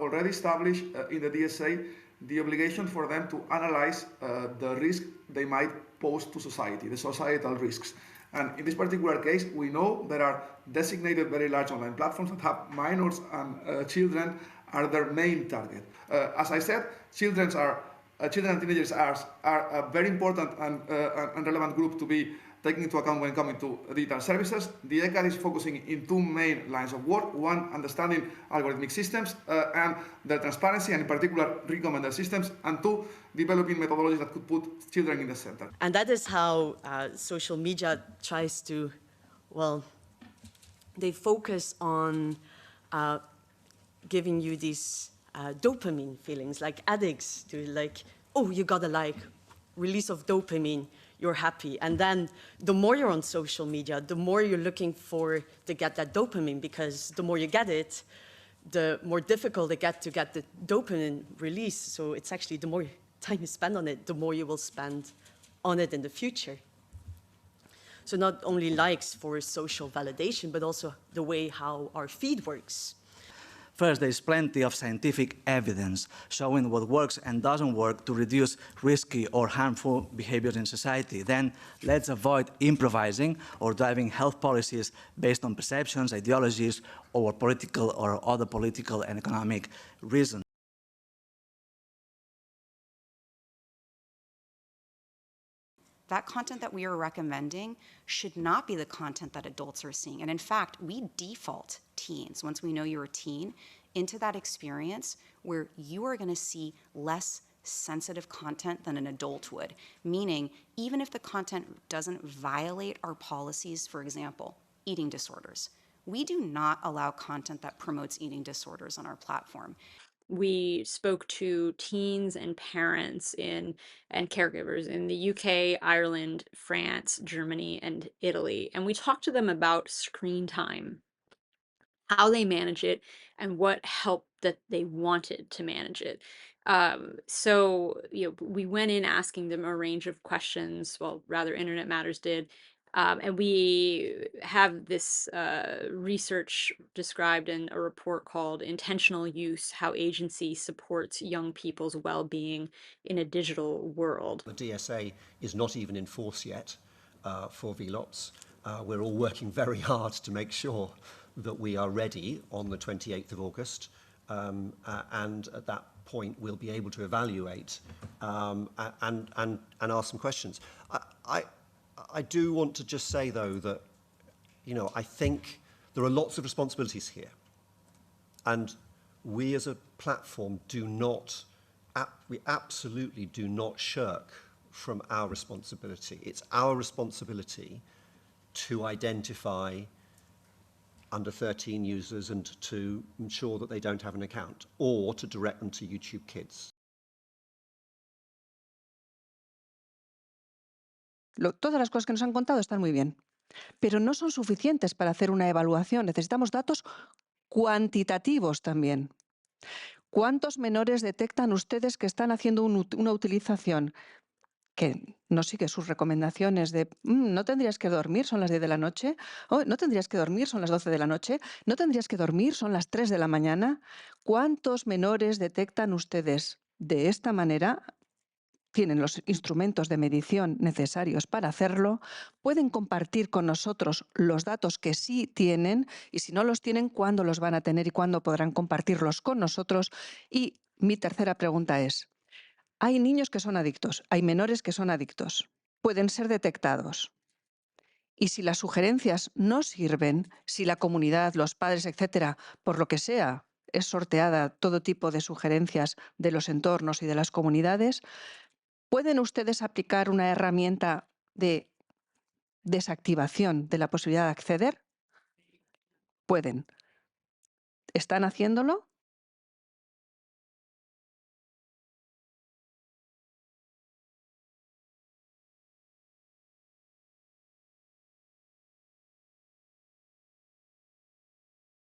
already established in the DSA the obligation for them to analyze the risk they might pose to society, the societal risks. And in this particular case, we know there are designated very large online platforms that have minors and children are their main target. As I said, children and teenagers are a very important and relevant group to be taking into account when coming to digital services. The ECAD is focusing in two main lines of work. One, understanding algorithmic systems and their transparency, and in particular, recommender systems. And two, developing methodologies that could put children in the center. And that is how social media tries to, well, they focus on giving you these dopamine feelings, like addicts do, like, oh, you got a like, release of dopamine, you're happy. And then the more you're on social media, the more you're looking to get that dopamine, because the more you get it, the more difficult it gets to get the dopamine release. So it's actually the more time you spend on it, the more you will spend on it in the future. So not only likes for social validation, but also the way how our feed works. First, there is plenty of scientific evidence showing what works and doesn't work to reduce risky or harmful behaviors in society. Then let's avoid improvising or driving health policies based on perceptions, ideologies, or political or other political and economic reasons. That content that we are recommending should not be the content that adults are seeing. And in fact, we default teens, once we know you're a teen, into that experience where you are going to see less sensitive content than an adult would. Meaning, even if the content doesn't violate our policies, for example, eating disorders, we do not allow content that promotes eating disorders on our platform. We spoke to teens and parents and caregivers in the UK, Ireland, France, Germany, and Italy. And we talked to them about screen time, how they manage it, and what help that they wanted to manage it. So, we went in asking them a range of questions, well, rather Internet Matters did, and we have this research described in a report called Intentional Use, How Agency Supports Young People's Well-Being in a Digital World. The DSA is not even in force yet for VLOPs. We're all working very hard to make sure that we are ready on the 28th of August, and at that point we'll be able to evaluate and ask some questions. I do want to just say, though, that, I think there are lots of responsibilities here. And we as a platform we absolutely do not shirk from our responsibility. It's our responsibility to identify under 13 users and to ensure that they don't have an account, or to direct them to YouTube Kids. Todas las cosas que nos han contado están muy bien, pero no son suficientes para hacer una evaluación. Necesitamos datos cuantitativos también. ¿Cuántos menores detectan ustedes que están haciendo una utilización que no sigue sus recomendaciones de no tendrías que dormir, son las 10 de la noche, no tendrías que dormir, son las 12 de la noche, no tendrías que dormir, son las 3 de la mañana? ¿Cuántos menores detectan ustedes de esta manera? Tienen los instrumentos de medición necesarios para hacerlo, pueden compartir con nosotros los datos que sí tienen, y si no los tienen, ¿cuándo los van a tener y cuándo podrán compartirlos con nosotros? Y mi tercera pregunta es, hay niños que son adictos, hay menores que son adictos, pueden ser detectados. Y si las sugerencias no sirven, si la comunidad, los padres, etcétera, por lo que sea, es sorteada todo tipo de sugerencias de los entornos y de las comunidades, ¿pueden ustedes aplicar una herramienta de desactivación de la posibilidad de acceder? Pueden. ¿Están haciéndolo?